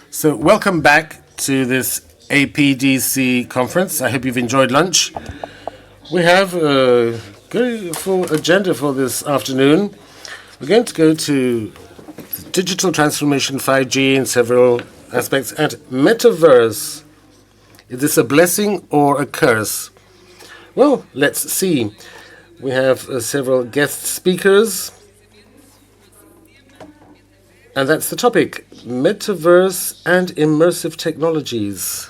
So welcome back to this APDC conference. I hope you've enjoyed lunch. We have a very full agenda for this afternoon. We're going to go to digital transformation, 5G in several aspects, and metaverse. Is this a blessing or a curse? Well, let's see. We have several guest speakers. And that's the topic, metaverse and immersive technologies.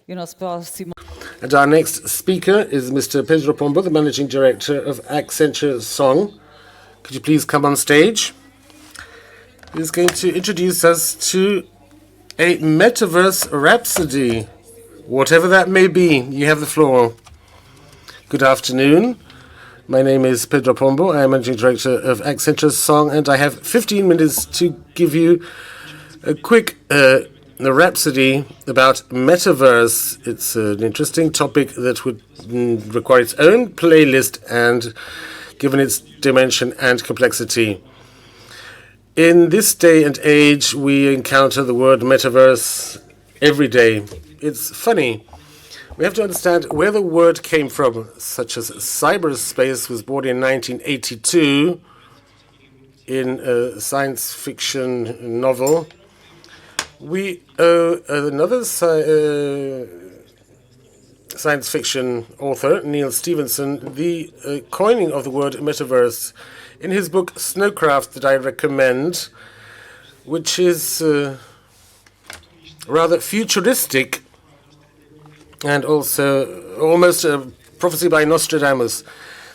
And our next speaker is Mr. Pedro Pombo, the Managing Director of Accenture Song. Could you please come on stage? He's going to introduce us to a metaverse rhapsody, whatever that may be. You have the floor. Good afternoon. My name is Pedro Pombo. I am Managing Director of Accenture Song, and I have 15 minutes to give you a quick rhapsody about metaverse. It's an interesting topic that would require its own playlist, and given its dimension and complexity. In this day and age, we encounter the word metaverse every day. It's funny. We have to understand where the word came from, such as cyberspace was born in 1982 in a science fiction novel. We owe another science fiction author, Neil Stephenson, the coining of the word metaverse in his book Snowcraft that I recommend, which is rather futuristic and also almost a prophecy by Nostradamus.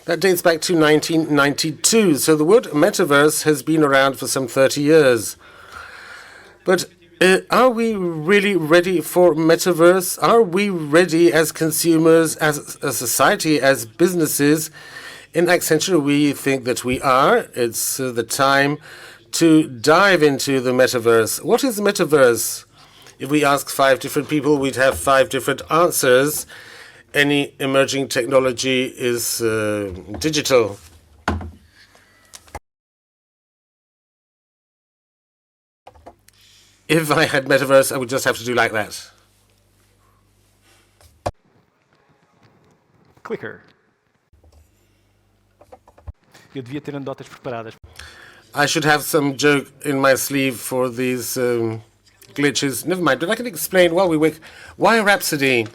That dates back to 1992. So the word metaverse has been around for some 30 years. But are we really ready for metaverse? Are we ready as consumers, as a society, as businesses? In Accenture, we think that we are. It's the time to dive into the metaverse. What is metaverse? If we ask 5 different people, we'd have 5 different answers. Any emerging technology is digital. If I had metaverse, I would just have to do like that. Clicker. Eu devia ter anedotas preparadas. I should have some joke in my sleeve for these glitches. Never mind, but I can explain while we wait. Why Rhapsody?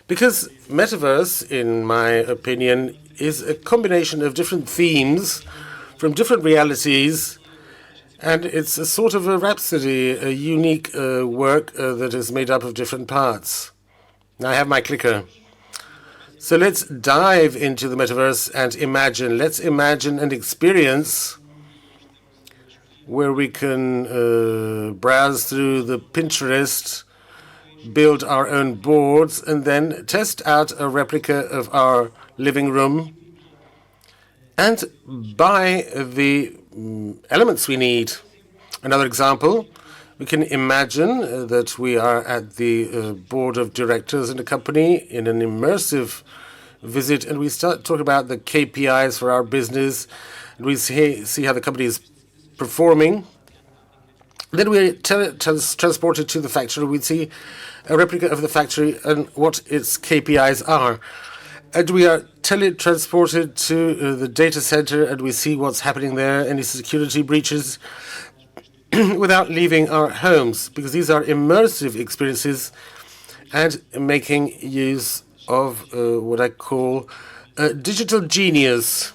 Because metaverse, in my opinion, is a combination of different themes from different realities, and it's a sort of a rhapsody, a unique work that is made up of different parts. Now I have my clicker. So let's dive into the metaverse and imagine. Let's imagine an experience where we can browse through the Pinterest, build our own boards, and then test out a replica of our living room and buy the elements we need. Another example, we can imagine that we are at the board of directors in a company in an immersive visit, and we start talking about the KPIs for our business, and we see how the company is performing. Then we transported to the factory. We see a replica of the factory and what its KPIs are. And we are teletransported to the data center, and we see what's happening there, any security breaches, without leaving our homes, because these are immersive experiences and making use of what I call digital genius.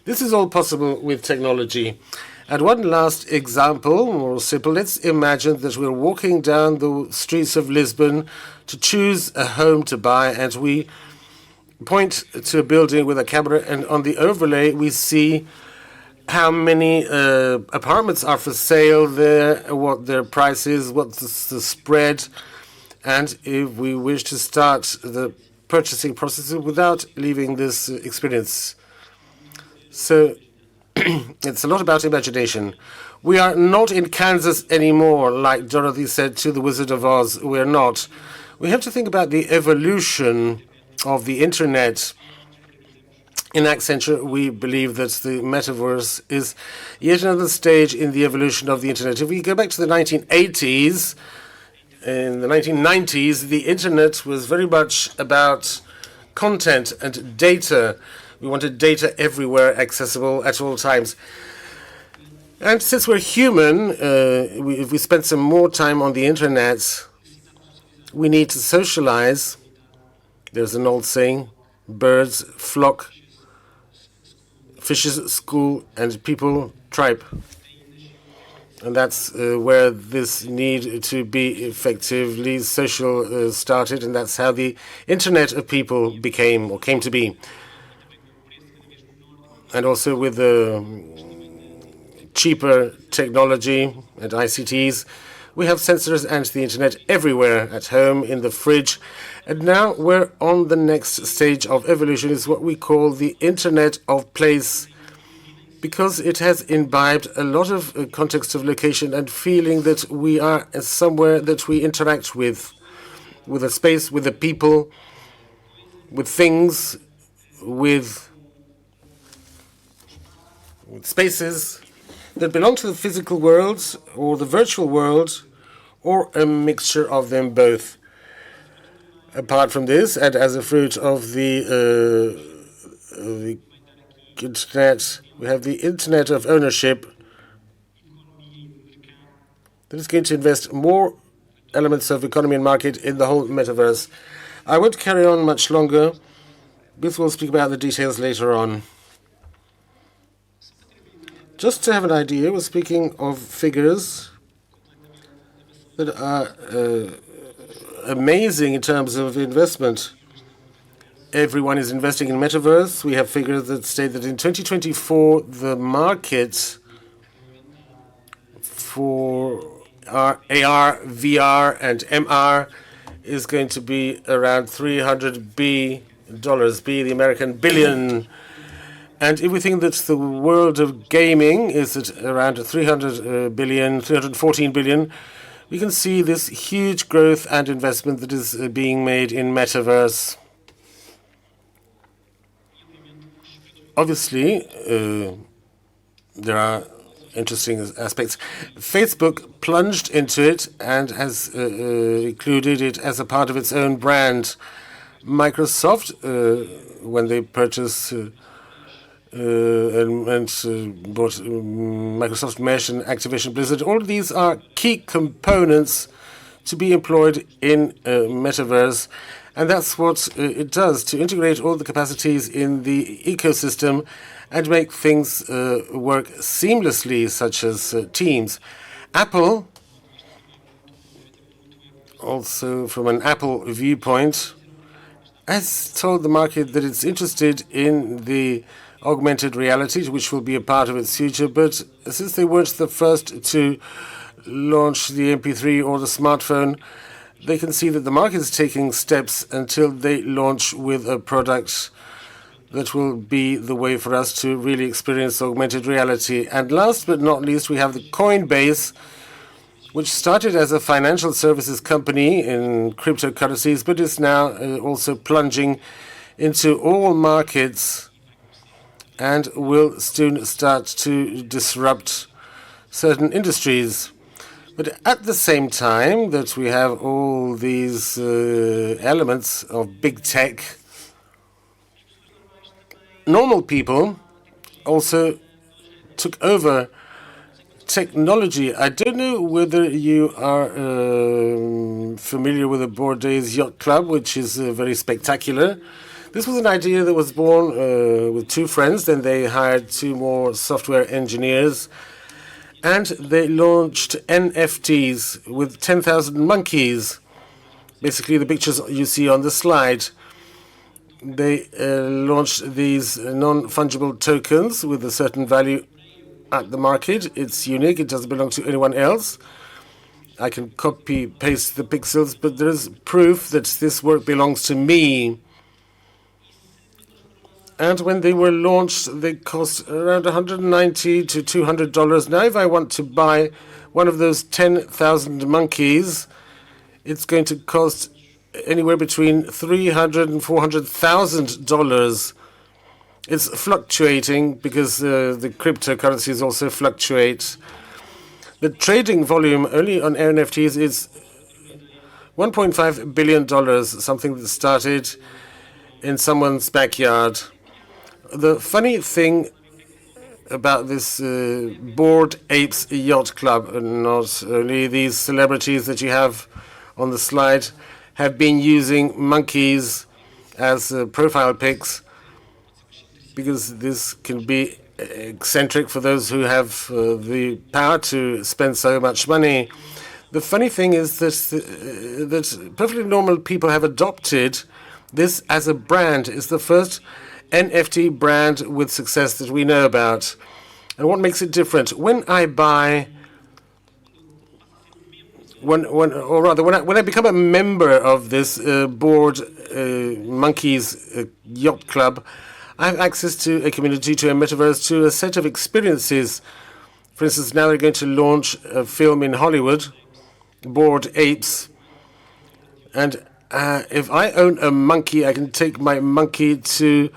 This is all possible with technology. And one last example, more simple, let's imagine that we're walking down the streets of Lisbon to choose a home to buy, and we point to a building with a camera, and on the overlay we see how many apartments are for sale there, what their price is, what's the spread, and if we wish to start the purchasing process without leaving this experience. So it's a lot about imagination. We are not in Kansas anymore, like Dorothy said to the Wizard of Oz. We're not. We have to think about the evolution of the internet. In Accenture, we believe that the metaverse is yet another stage in the evolution of the internet. If we go back to the 1980s, in the 1990s, the internet was very much about content and data. We wanted data everywhere, accessible at all times. And since we're human, if we spend some more time on the internet, we need to socialize. There's an old saying, birds flock, fishes school, and people tribe. And that's where this need to be effectively social started, and that's how the Internet of People became or came to be. And also with the cheaper technology and ICTs, we have sensors and the Internet everywhere, at home, in the fridge. And now we're on the next stage of evolution, is what we call the Internet of Place, because it has imbibed a lot of context of location and feeling that we are somewhere that we interact with a space, with the people, with things, with spaces that belong to the physical world or the virtual world, or a mixture of them both. Apart from this, and as a fruit of the Internet, we have the Internet of Ownership that is going to invest more elements of economy and market in the whole metaverse. I won't carry on much longer. Booth will speak about the details later on. Just to have an idea, we're speaking of figures that are amazing in terms of investment. Everyone is investing in metaverse. We have figures that state that in 2024, the market for our AR, VR, and MR is going to be around $300 billion, the American billion. And if we think that the world of gaming is at around 300 billion, 314 billion, we can see this huge growth and investment that is being made in metaverse. Obviously, there are interesting aspects. Facebook plunged into it and has included it as a part of its own brand. Microsoft, when they purchased and bought Microsoft Mesh and Activision Blizzard, all of these are key components to be employed in metaverse. And that's what it does, to integrate all the capacities in the ecosystem and make things work seamlessly, such as Teams. Apple, also from an Apple viewpoint, has told the market that it's interested in the augmented reality, which will be a part of its future. But since they weren't the first to launch the MP3 or the smartphone, they can see that the market is taking steps until they launch with a product that will be the way for us to really experience augmented reality. And last but not least, we have the Coinbase, which started as a financial services company in cryptocurrencies, but is now also plunging into all markets and will soon start to disrupt certain industries. But at the same time that we have all these elements of big tech, normal people also took over technology. I don't know whether you are familiar with the Bordeaux Yacht Club, which is very spectacular. This was an idea that was born with two friends. Then they hired two more software engineers, and they launched NFTs with 10,000 monkeys. Basically, the pictures you see on the slide. They launched these non-fungible tokens with a certain value at the market. It's unique. It doesn't belong to anyone else. I can copy-paste the pixels, but there is proof that this work belongs to me. And when they were launched, they cost around $190 to $200. Now, if I want to buy one of those 10,000 monkeys, it's going to cost anywhere between $300,000 and $400,000. It's fluctuating because the cryptocurrencies also fluctuate. The trading volume only on NFTs is $1.5 billion, something that started in someone's backyard. The funny thing about this Bored Apes Yacht Club, not only these celebrities that you have on the slide have been using monkeys as profile pics, because this can be eccentric for those who have the power to spend so much money. The funny thing is that perfectly normal people have adopted this as a brand. It's the first NFT brand with success that we know about. And what makes it different? When I buy, when I become a member of this Bored Monkeys Yacht Club, I have access to a community, to a metaverse, to a set of experiences. For instance, now they're going to launch a film in Hollywood, Bored Apes. And if I own a monkey, I can take my monkey to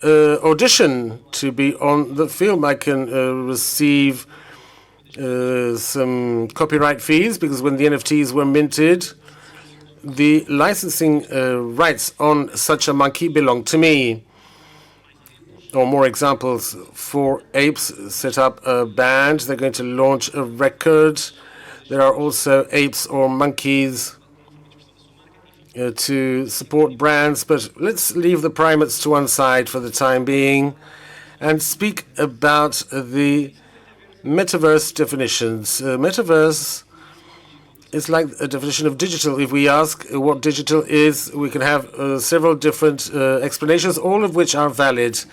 audition to be on the film. I can receive some copyright fees, because when the NFTs were minted, the licensing rights on such a monkey belong to me. Or more examples, 4 Apes set up a band. They're going to launch a record. There are also apes or monkeys to support brands. But let's leave the primates to one side for the time being and speak about the metaverse definitions. Metaverse is like a definition of digital. If we ask what digital is, we can have several different explanations, all of which are valid.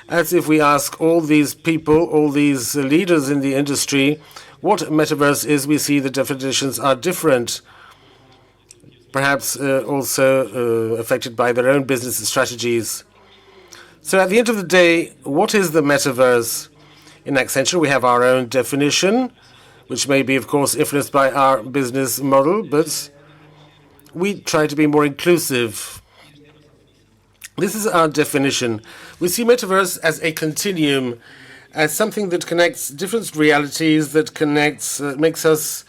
As if we ask all these people, all these leaders in the industry, what metaverse is, we see the definitions are different, perhaps also affected by their own business strategies. So at the end of the day, what is the metaverse? In Accenture, we have our own definition, which may be, of course, influenced by our business model, but we try to be more inclusive. This is our definition. We see metaverse as a continuum, as something that connects different realities, that connects, makes us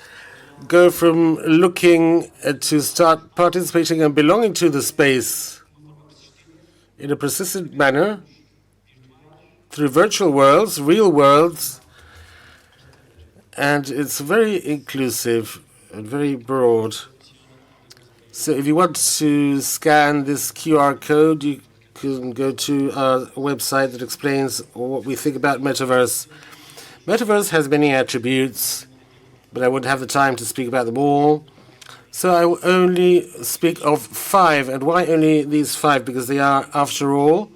go from looking to start participating and belonging to the space in a persistent manner through virtual worlds, real worlds, and it's very inclusive and very broad. So if you want to scan this QR code, you can go to our website that explains what we think about metaverse. Metaverse has many attributes, but I wouldn't have the time to speak about them all. So I will only speak of 5. And why only these 5? Because they are, after all,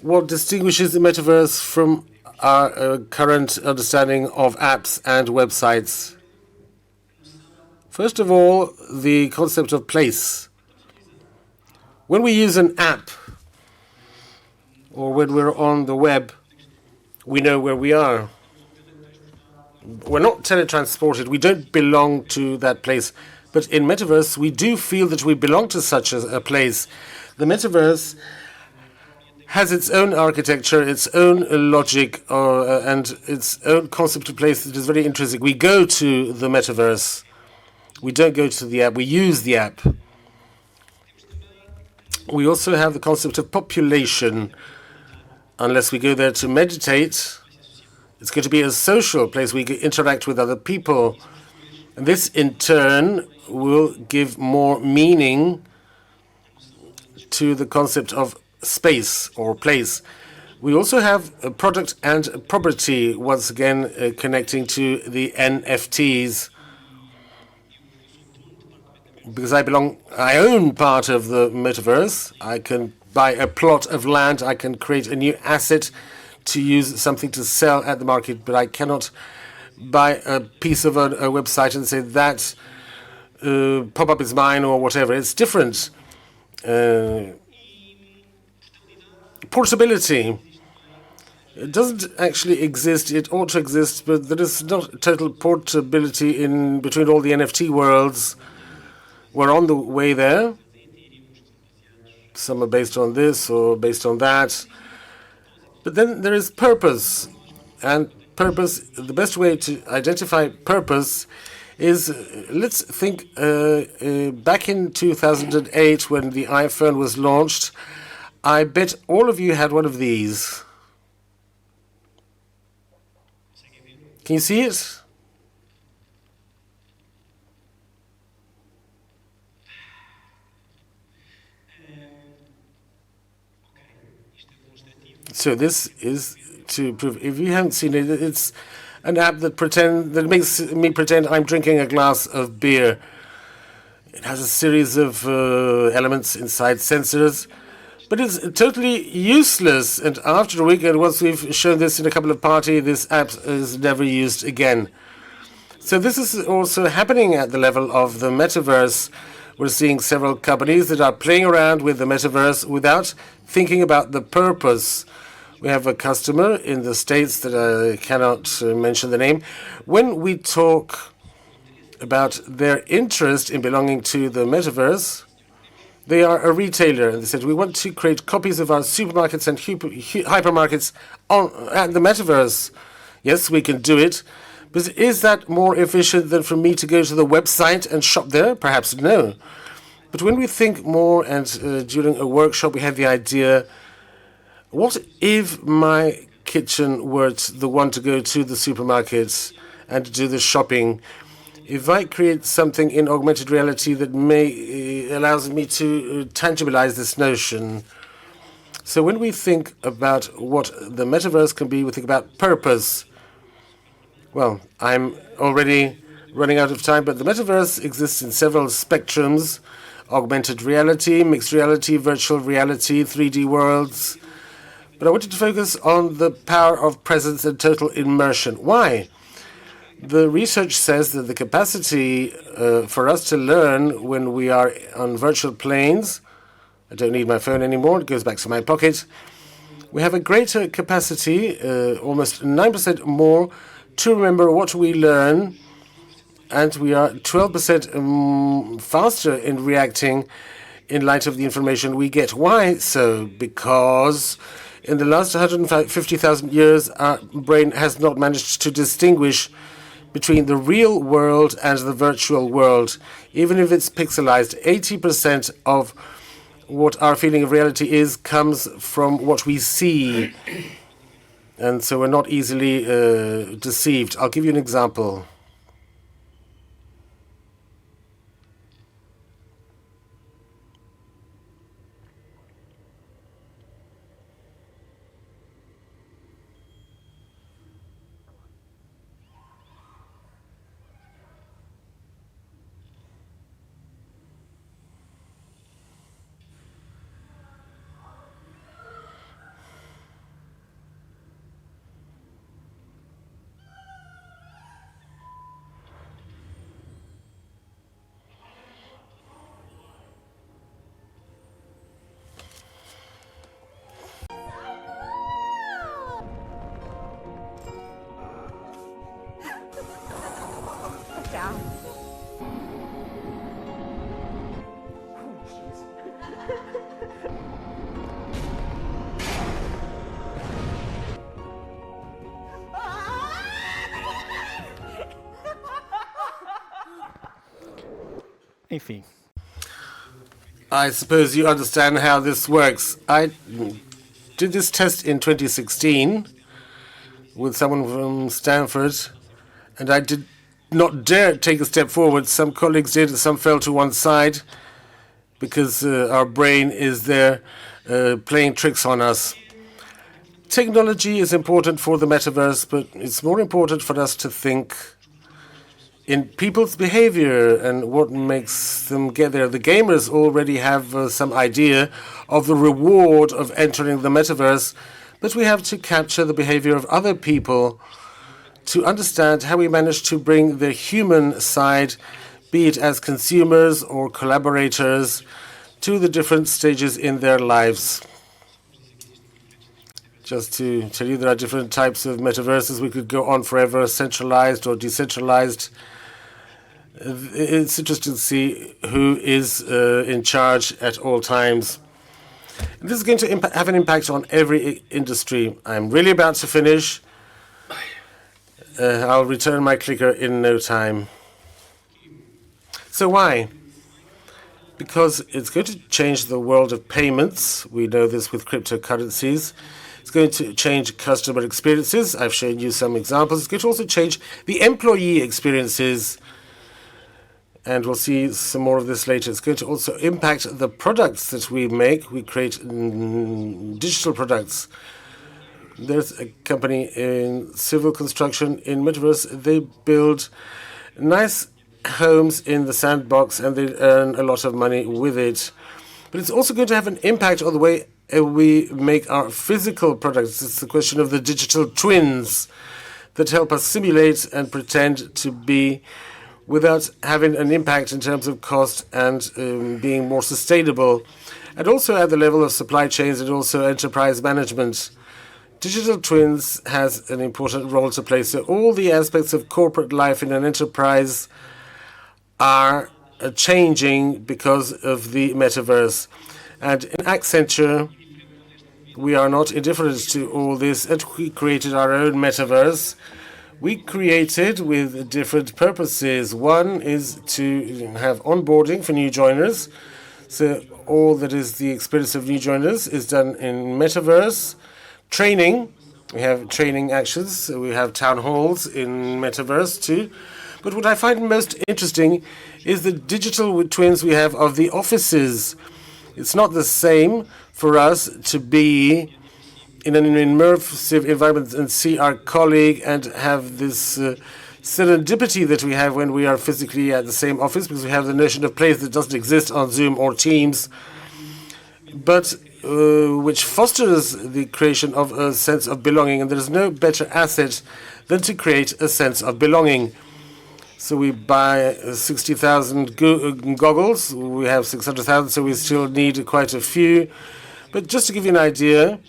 what distinguishes the metaverse from our current understanding of apps and websites. First of all, the concept of place. When we use an app, or when we're on the web, we know where we are. We're not teletransported. We don't belong to that place. But in metaverse, we do feel that we belong to such a place. The metaverse has its own architecture, its own logic, and its own concept of place that is very intrinsic. We go to the metaverse. We don't go to the app, we use the app. We also have the concept of population. Unless we go there to meditate, it's going to be a social place. We interact with other people. And this, in turn, will give more meaning to the concept of space or place. We also have a product and property, once again connecting to the NFTs. Because I own part of the metaverse. I can buy a plot of land. I can create a new asset to use something to sell at the market. But I cannot buy a piece of a website and say that pop-up is mine or whatever. It's different. Portability. It doesn't actually exist. It ought to exist, but there is not total portability in between all the NFT worlds. We're on the way there. some are based on this or based on that. But then there is purpose. And purpose, the best way to identify purpose is, let's think back in 2008 when the iPhone was launched. I bet all of you had one of these. Can you see it? So this is to prove. If you haven't seen it, it's an app that makes me pretend I'm drinking a glass of beer. It has a series of elements inside, sensors, but it's totally useless. And after a week, and once we've shown this in a couple of parties, this app is never used again. So this is also happening at the level of the metaverse. We're seeing several companies that are playing around with the metaverse without thinking about the purpose. We have a customer in the States that I cannot mention the name. When we talk about their interest in belonging to the metaverse, they are a retailer, and they said, we want to create copies of our supermarkets and hypermarkets at the metaverse. Yes, we can do it. But is that more efficient than for me to go to the website and shop there? Perhaps no. But when we think more, and during a workshop we had the idea, what if my kitchen were the one to go to the supermarket and to do the shopping? If I create something in augmented reality that allows me to tangibilize this notion. So when we think about what the metaverse can be, we think about purpose. Well, I'm already running out of time, but the metaverse exists in several spectrums: augmented reality, mixed reality, virtual reality, 3D worlds. But I wanted to focus on the power of presence and total immersion. Why? The research says that the capacity for us to learn when we are on virtual planes, I don't need my phone anymore, it goes back to my pocket. We have a greater capacity, almost 9% more, to remember what we learn, and we are 12% faster in reacting in light of the information we get. Why so? Because in the last 150,000 years, our brain has not managed to distinguish between the real world and the virtual world. Even if it's pixelized, 80% of what our feeling of reality is comes from what we see. And so we're not easily deceived. I'll give you an example. Enfim. I suppose you understand how this works. I did this test in 2016 with someone from Stanford, and I did not dare take a step forward. Some colleagues did, some fell to one side because our brain is there playing tricks on us. Technology is important for the metaverse, but it's more important for us to think in people's behavior and what makes them get there. The gamers already have some idea of the reward of entering the metaverse, but we have to capture the behavior of other people to understand how we manage to bring the human side, be it as consumers or collaborators, to the different stages in their lives. Just to tell you, there are different types of metaverses. We could go on forever, centralized or decentralized. It's interesting to see who is in charge at all times. And this is going to have an impact on every industry. I'm really about to finish. I'll return my clicker in no time. So why? Because it's going to change the world of payments. We know this with cryptocurrencies. It's going to change customer experiences. I've shown you some examples. It's going to also change the employee experiences. And we'll see some more of this later. It's going to also impact the products that we make. We create digital products. There's a company in civil construction in Metaverse. They build nice homes in the sandbox and they earn a lot of money with it. But it's also going to have an impact on the way we make our physical products. It's the question of the digital twins that help us simulate and pretend to be without having an impact in terms of cost and being more sustainable. And also at the level of supply chains and also enterprise management. Digital twins has an important role to play. So all the aspects of corporate life in an enterprise are changing because of the metaverse. And in Accenture, we are not indifferent to all this, and we created our own metaverse. We created with different purposes. One is to have onboarding for new joiners. So all that is the experience of new joiners is done in metaverse. Training, we have training actions. So we have town halls in metaverse too. But what I find most interesting is the digital twins we have of the offices. It's not the same for us to be in an immersive environment and see our colleague and have this serendipity that we have when we are physically at the same office, because we have the notion of place that doesn't exist on Zoom or Teams, but which fosters the creation of a sense of belonging. And there is no better asset than to create a sense of belonging. So we buy 60,000 goggles. We have 600,000, so we still need quite a few. But just to give you an idea,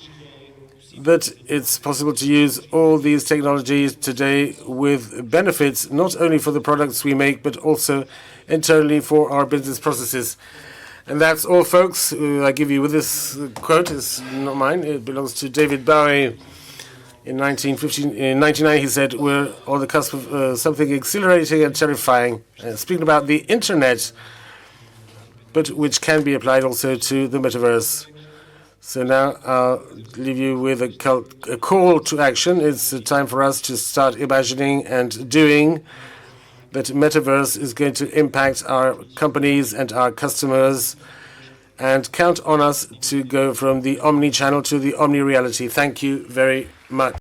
that it's possible to use all these technologies today with benefits, not only for the products we make, but also internally for our business processes. And that's all, folks. I give you with this quote. It's not mine. It belongs to David Bowie. In 1999, he said, we're on the cusp of something exhilarating and terrifying. Speaking about the internet, but which can be applied also to the metaverse. So now I'll leave you with a call to action. It's time for us to start imagining and doing that. Metaverse is going to impact our companies and our customers, and count on us to go from the omni-channel to the omni-reality. Thank you very much.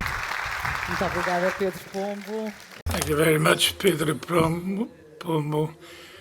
Thank you very much, Pedro Pombo.